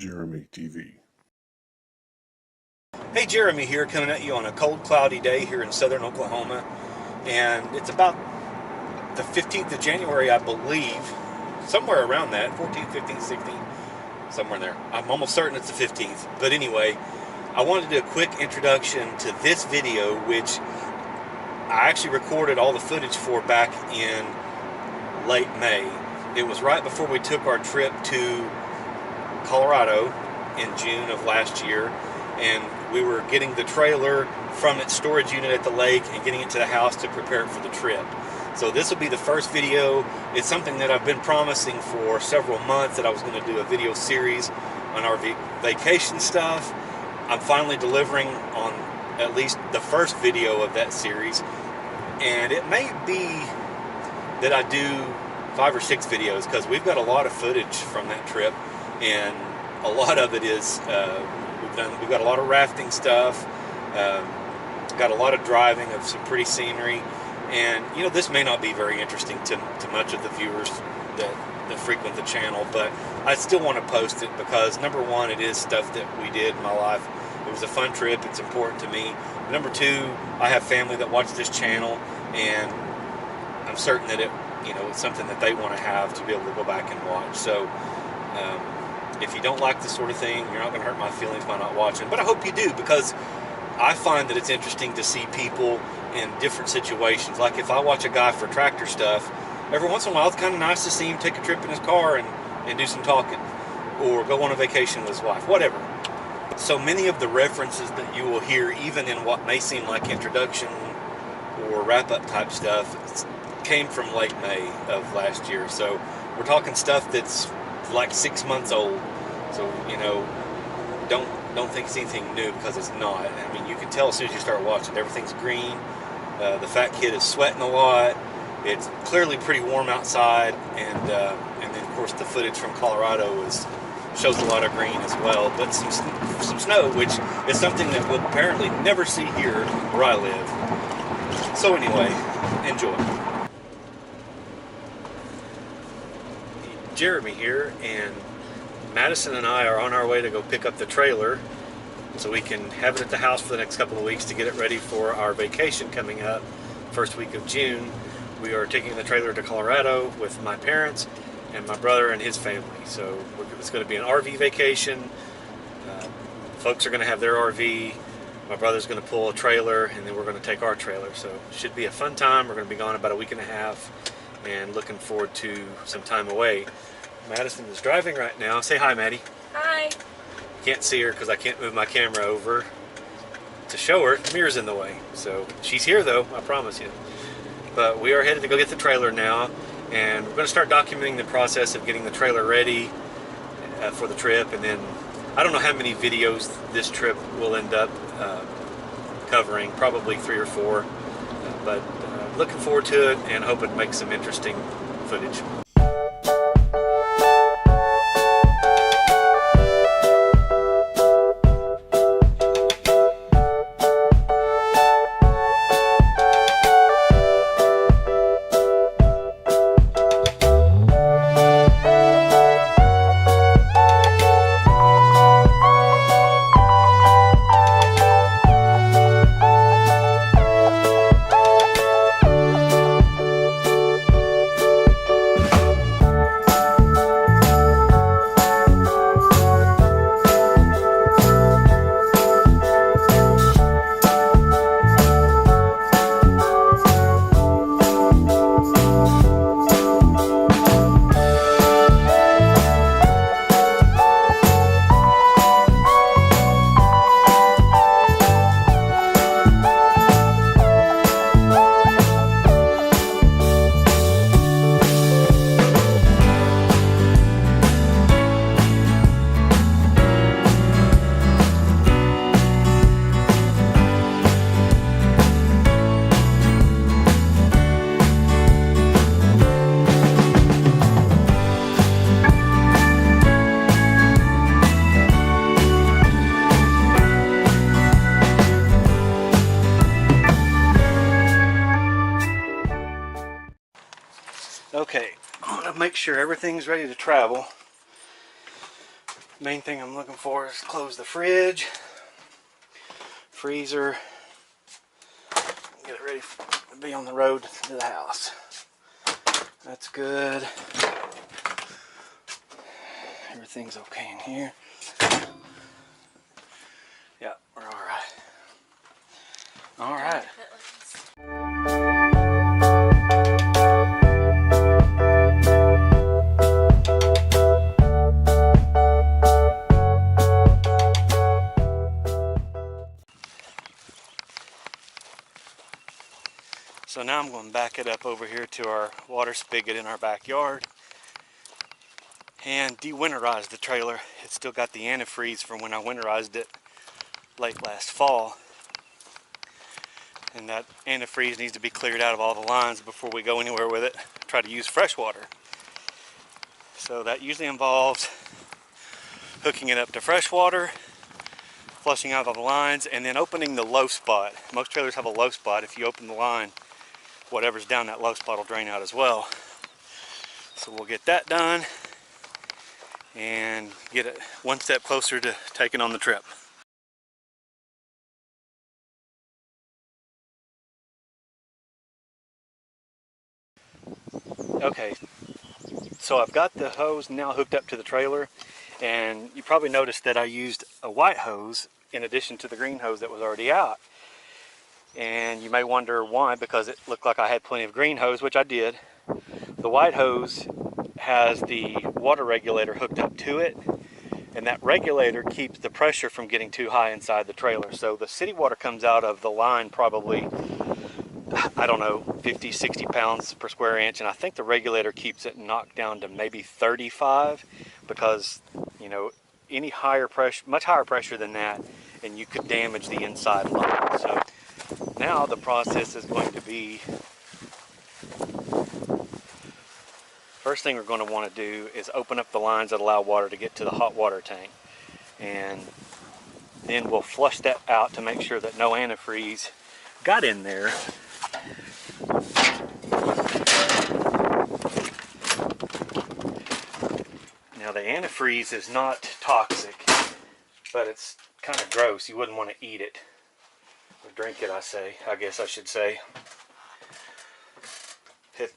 Jeremy TV. Hey, Jeremy here, coming at you on a cold, cloudy day here in southern Oklahoma. And it's about the 15th of January, I believe. Somewhere around that, 14th, 15th, 16th, somewhere in there. I'm almost certain it's the 15th. But anyway, I wanted to do a quick introduction to this video, which I actually recorded all the footage for back in late May. It was right before we took our trip to Colorado in June of last year, and we were getting the trailer from its storage unit at the lake and getting it to the house to prepare it for the trip. So this will be the first video. It's something that I've been promising for several months, that I was going to do a video series on our vacation stuff. I'm finally delivering on at least the first video of that series, and it may be that I do 5 or 6 videos, because we've got a lot of footage from that trip, and a lot of it is we've got a lot of rafting stuff, got a lot of driving of some pretty scenery, and you know, this may not be very interesting to much of the viewers that frequent the channel, but I still want to post it because, number one, it is stuff that we did in my life. It was a fun trip. It's important to me. Number two, I have family that watch this channel, and I'm certain that it's something that they want to have to be able to go back and watch. So if you don't like this sort of thing, you're not going to hurt my feelings by not watching. But I hope you do, because I find that it's interesting to see people in different situations. Like if I watch a guy for tractor stuff, every once in a while it's kind of nice to see him take a trip in his car and do some talking, or go on a vacation with his wife, whatever. So many of the references that you will hear, even in what may seem like introduction or wrap-up type stuff, came from late May of last year. So we're talking stuff that's like 6 months old. So don't think it's anything new, because it's not. I mean, you can tell as soon as you start watching, everything's green. The fat kid is sweating a lot. It's clearly pretty warm outside, and then of course the footage from Colorado shows a lot of green as well, but some snow, which is something that we'll apparently never see here where I live. So anyway, enjoy. Jeremy here, and Madison and I are on our way to go pick up the trailer so we can have it at the house for the next couple of weeks to get it ready for our vacation coming up first week of June. We are taking the trailer to Colorado with my parents and my brother and his family. So it's going to be an RV vacation. Folks are going to have their RV. My brother's going to pull a trailer, and then we're going to take our trailer. So it should be a fun time. We're going to be gone about a week and a half, and looking forward to some time away. Madison is driving right now. Say hi, Maddie. Hi. You can't see her because I can't move my camera over to show her. The mirror's in the way. So she's here though, I promise you. But we are headed to go get the trailer now, and we're going to start documenting the process of getting the trailer ready for the trip. And then I don't know how many videos this trip will end up covering, probably 3 or 4. But looking forward to it, and hope it makes some interesting footage. Okay, I'm going to make sure everything's ready to travel. Main thing I'm looking for is close the fridge, freezer, get it ready to be on the road to the house. That's good. Everything's okay in here. Yeah, we're all right. All right. So now I'm going to back it up over here to our water spigot in our backyard and de-winterize the trailer. It's still got the antifreeze from when I winterized it late last fall. And that antifreeze needs to be cleared out of all the lines before we go anywhere with it. Try to use fresh water. So that usually involves hooking it up to fresh water, flushing out all the lines, and then opening the low spot. Most trailers have a low spot. If you open the line, whatever's down that low spot will drain out as well. So we'll get that done and get it one step closer to taking on the trip. Okay, so I've got the hose now hooked up to the trailer, and you probably noticed that I used a white hose in addition to the green hose that was already out. And you may wonder why, because it looked like I had plenty of green hose, which I did. The white hose has the water regulator hooked up to it, and that regulator keeps the pressure from getting too high inside the trailer. So the city water comes out of the line probably, I don't know, 50, 60 pounds per square inch, and I think the regulator keeps it knocked down to maybe 35, because, you know, any higher pressure, much higher pressure than that, and you could damage the inside line. So now the process is going to be, first thing we're going to want to do is open up the lines that allow water to get to the hot water tank, and then we'll flush that out to make sure that no antifreeze got in there. Now the antifreeze is not toxic, but it's kind of gross. You wouldn't want to eat it or drink it, I guess I should say.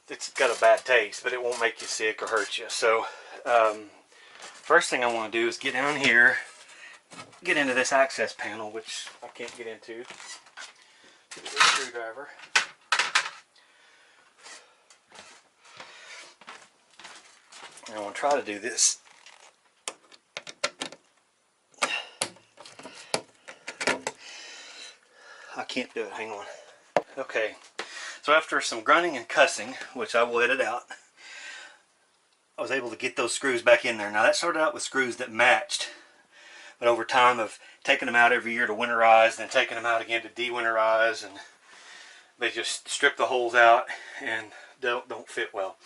It's got a bad taste, but it won't make you sick or hurt you. So first thing I want to do is get down here, get into this access panel, which I can't get into with a screwdriver. And I want to try to do this I can't do it, hang on. Okay, so after some grunting and cussing, which I will edit out, I was able to get those screws back in there. Now that started out with screws that matched, but over time of taking them out every year to winterize, then taking them out again to de-winterize, and they just strip the holes out and don't fit well.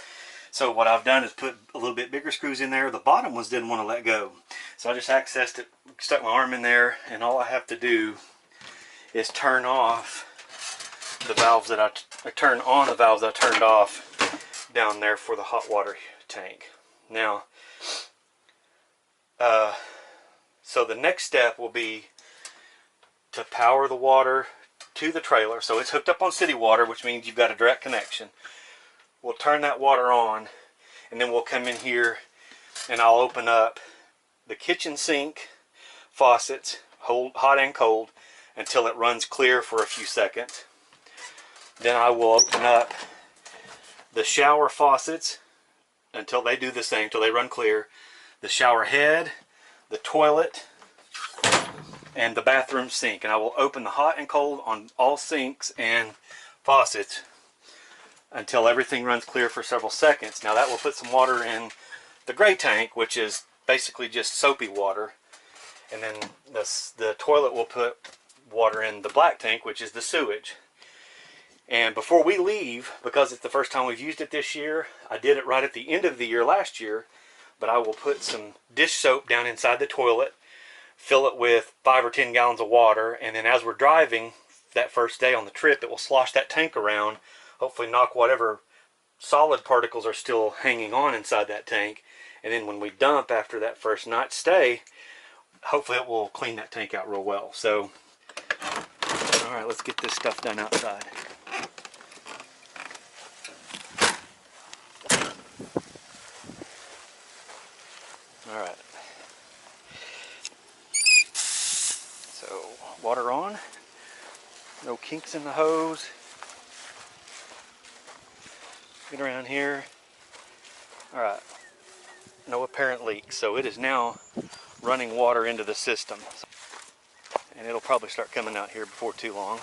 So what I've done is put a little bit bigger screws in there. The bottom ones didn't want to let go, so I just accessed it, stuck my arm in there, and all I have to do is turn off the valves that turn on the valves I turned off down there for the hot water tank. Now, so the next step will be to power the water to the trailer. So it's hooked up on city water, which means you've got a direct connection. We'll turn that water on, and then we'll come in here and I'll open up the kitchen sink faucets, hot and cold, until it runs clear for a few seconds. Then I will open up the shower faucets until they do the same, until they run clear. The shower head, the toilet, and the bathroom sink. And I will open the hot and cold on all sinks and faucets until everything runs clear for several seconds. Now that will put some water in the gray tank, which is basically just soapy water. And then the toilet will put water in the black tank, which is the sewage. And before we leave, because it's the first time we've used it this year, I did it right at the end of the year last year, but I will put some dish soap down inside the toilet, fill it with 5 or 10 gallons of water, and then as we're driving that first day on the trip, it will slosh that tank around, hopefully knock whatever solid particles are still hanging on inside that tank, And then when we dump after that first night stay, hopefully it will clean that tank out real well. So, all right, let's get this stuff done outside. All right. So, water on. No kinks in the hose. Get around here. All right. No apparent leaks. So it is now running water into the system. And it'll probably start coming out here before too long.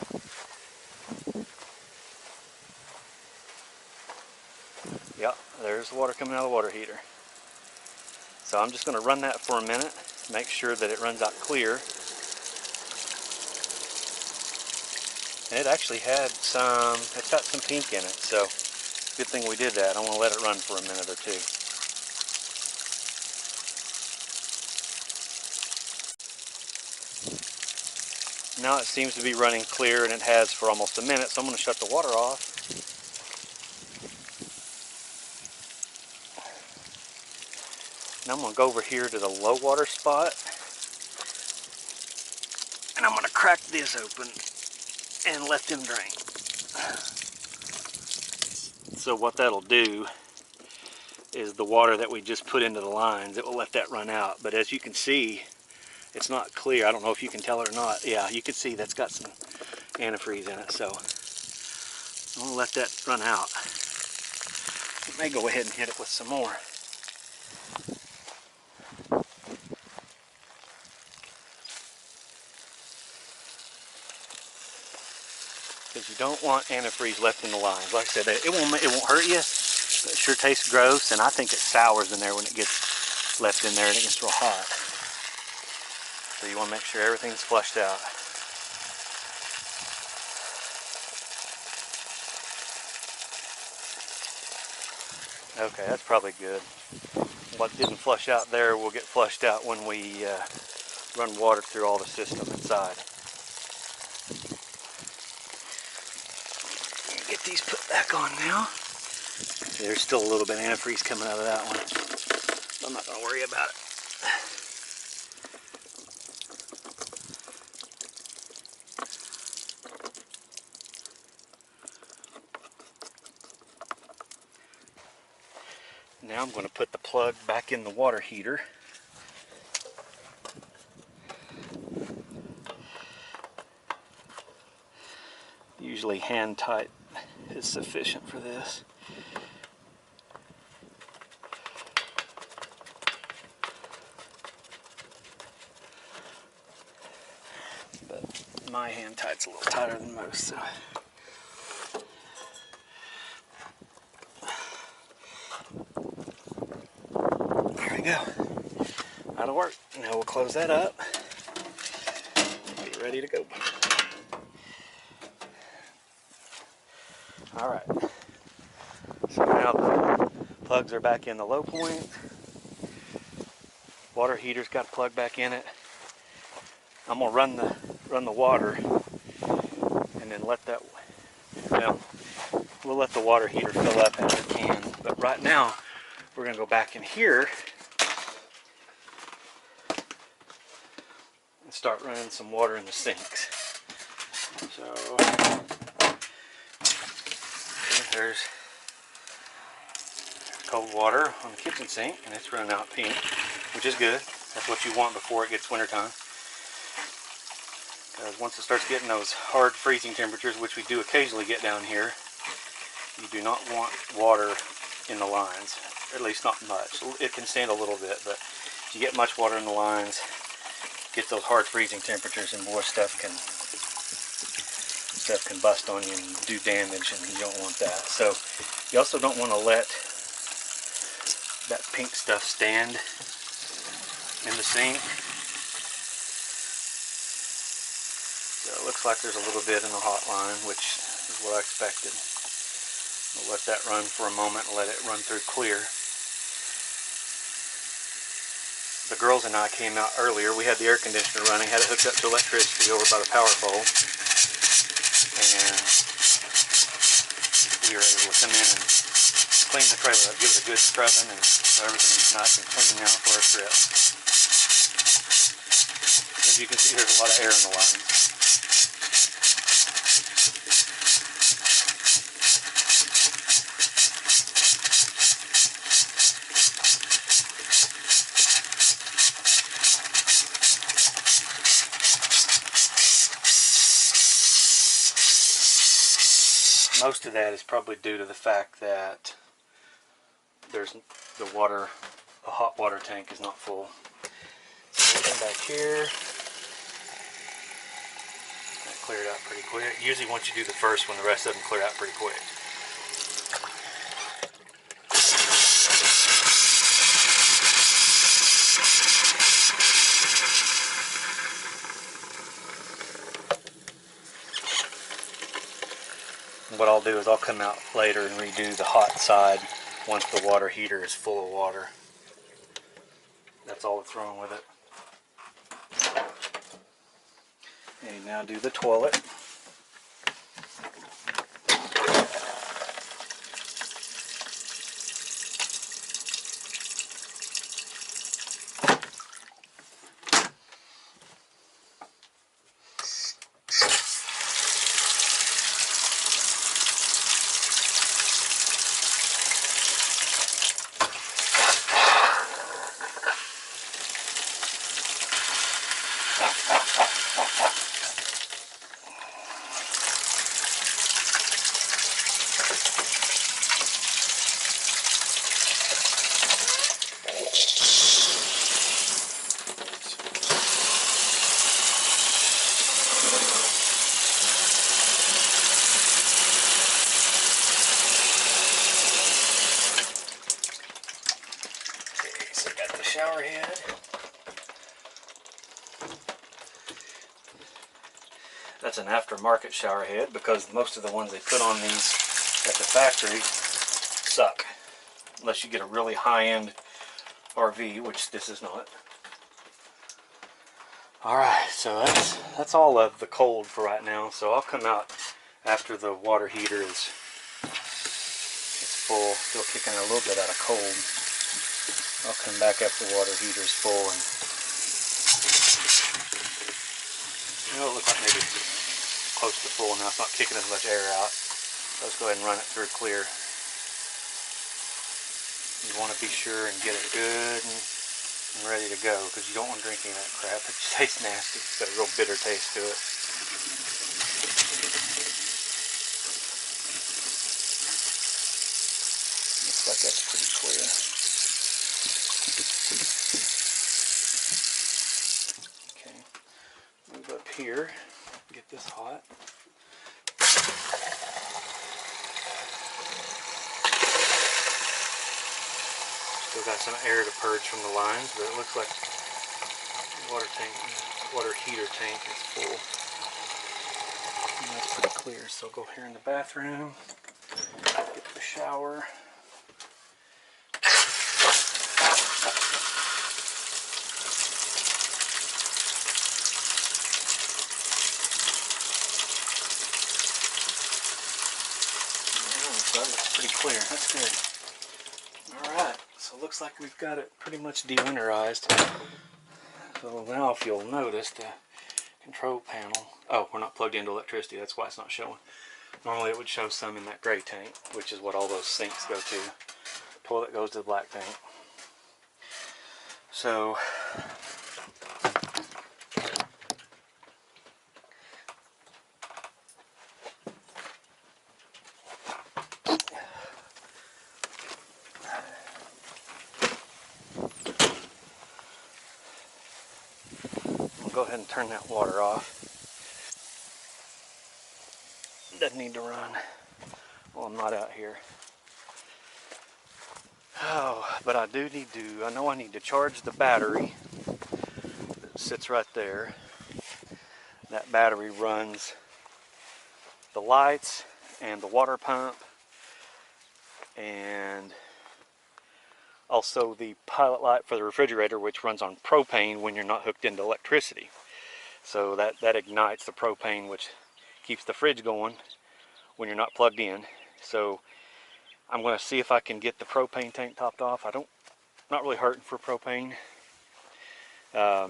Yep, there's the water coming out of the water heater. So I'm just going to run that for a minute, make sure that it runs out clear. And it actually had some, it's got some pink in it, so good thing we did that. I want to let it run for a minute or two. Now it seems to be running clear, and it has for almost a minute, so I'm going to shut the water off. Now I'm going to go over here to the low water spot, and I'm going to crack this open and let them drain. So what that'll do is the water that we just put into the lines, it will let that run out. But as you can see, it's not clear. I don't know if you can tell it or not. Yeah, you can see that's got some antifreeze in it. So I'm going to let that run out. I may go ahead and hit it with some more. Because you don't want antifreeze left in the lines. Like I said, it won't hurt you, but it sure tastes gross, and I think it sours in there when it gets left in there and it gets real hot. So you want to make sure everything's flushed out. Okay, that's probably good. What didn't flush out there will get flushed out when we run water through all the system inside. Get these put back on now. There's still a little bit of antifreeze coming out of that one. So I'm not going to worry about it. Now I'm going to put the plug back in the water heater. Usually hand tight is sufficient for this. But my hand tight's a little tighter than most, so. There we go. That'll work. Now we'll close that up. Be ready to go. Alright, so now the plugs are back in the low point. Water heater's got a plug back in it. I'm gonna run the water and then let that, well, we'll let the water heater fill up as it can. But right now, we're gonna go back in here and start running some water in the sinks. So there's cold water on the kitchen sink, and it's running out pink, which is good. That's what you want before it gets wintertime. Because once it starts getting those hard freezing temperatures, which we do occasionally get down here, you do not want water in the lines, or at least not much. It can stand a little bit, but if you get much water in the lines, get those hard freezing temperatures, and boy, stuff can bust on you and do damage, and you don't want that. So you also don't want to let that pink stuff stand in the sink. So it looks like there's a little bit in the hot line, which is what I expected. We'll let that run for a moment and let it run through clear. The girls and I came out earlier. We had the air conditioner running, had it hooked up to electricity over by the power pole. And we were able to come in and clean the trailer up, give it a good scrubbing, and so everything's nice and clean now for our trip. As you can see, there's a lot of air in the lines. Most of that is probably due to the fact that there's the hot water tank is not full. So we'll come back here. That cleared out pretty quick. Usually once you do the first one, the rest of them clear out pretty quick. What I'll do is I'll come out later and redo the hot side once the water heater is full of water. That's all that's wrong with it. Okay, now do the toilet. Shower head. That's an aftermarket shower head because most of the ones they put on these at the factory suck. Unless you get a really high-end RV, which this is not. Alright, so that's all of the cold for right now. So I'll come out after the water heater is full, still kicking a little bit out of cold. I'll come back after the water heater's full and it looks like maybe close to full now. It's not kicking as much air out. Let's go ahead and run it through clear. You want to be sure and get it good and ready to go because you don't want to drink any of that crap. It just tastes nasty. It's got a real bitter taste to it. Looks like that's pretty clear. Okay, move up here, get this hot. Still got some air to purge from the lines, but it looks like the water heater tank is full. And that's pretty clear, so go here in the bathroom, get the shower. That looks pretty clear. That's good. Alright, so it looks like we've got it pretty much de-winterized. So now if you'll notice the control panel, oh, we're not plugged into electricity, that's why it's not showing. Normally it would show some in that gray tank, which is what all those sinks go to. The toilet goes to the black tank. So go ahead and turn that water off. Doesn't need to run while I'm not out here. Oh, but I know I need to charge the battery that sits right there. That battery runs the lights and the water pump and also the pilot light for the refrigerator, which runs on propane when you're not hooked into electricity. So that ignites the propane, which keeps the fridge going when you're not plugged in. So I'm going to see if I can get the propane tank topped off. Not really hurting for propane. I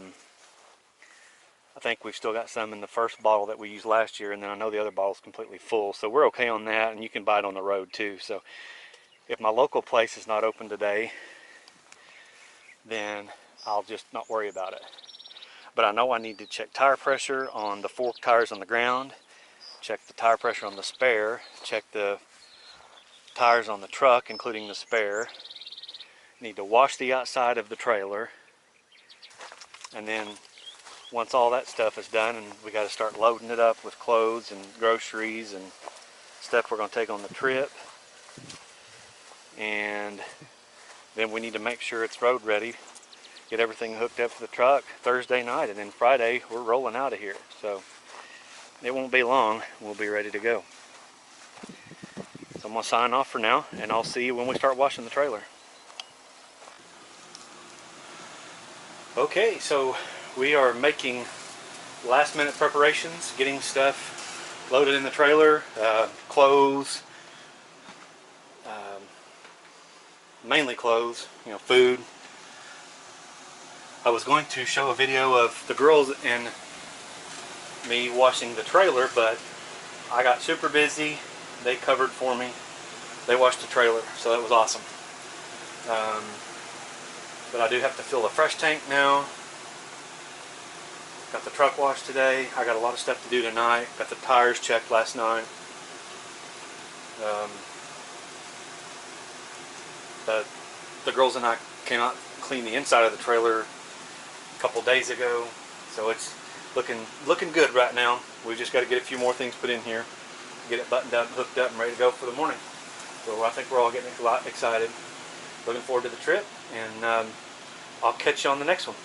think we've still got some in the first bottle that we used last year, and then I know the other bottle's completely full, so we're okay on that, and you can buy it on the road too. So if my local place is not open today, then I'll just not worry about it. But I know I need to check tire pressure on the fork tires on the ground, check the tire pressure on the spare, check the tires on the truck, including the spare. Need to wash the outside of the trailer, and then once all that stuff is done, and we got to start loading it up with clothes and groceries and stuff we're going to take on the trip, and then we need to make sure it's road ready, get everything hooked up to the truck Thursday night, and then Friday we're rolling out of here. So it won't be long, we'll be ready to go. So I'm going to sign off for now, and I'll see you when we start washing the trailer. Okay, so we are making last minute preparations, getting stuff loaded in the trailer, clothes, mainly clothes, food. I was going to show a video of the girls and me washing the trailer, but I got super busy. They covered for me. They washed the trailer, so that was awesome. But I do have to fill the fresh tank now. Got the truck washed today. I got a lot of stuff to do tonight. Got the tires checked last night. But the girls and I came out and cleaned the inside of the trailer a couple days ago, so it's looking good right now. We just got to get a few more things put in here, get it buttoned up, hooked up, and ready to go for the morning. So I think we're all getting a lot excited. Looking forward to the trip, and I'll catch you on the next one.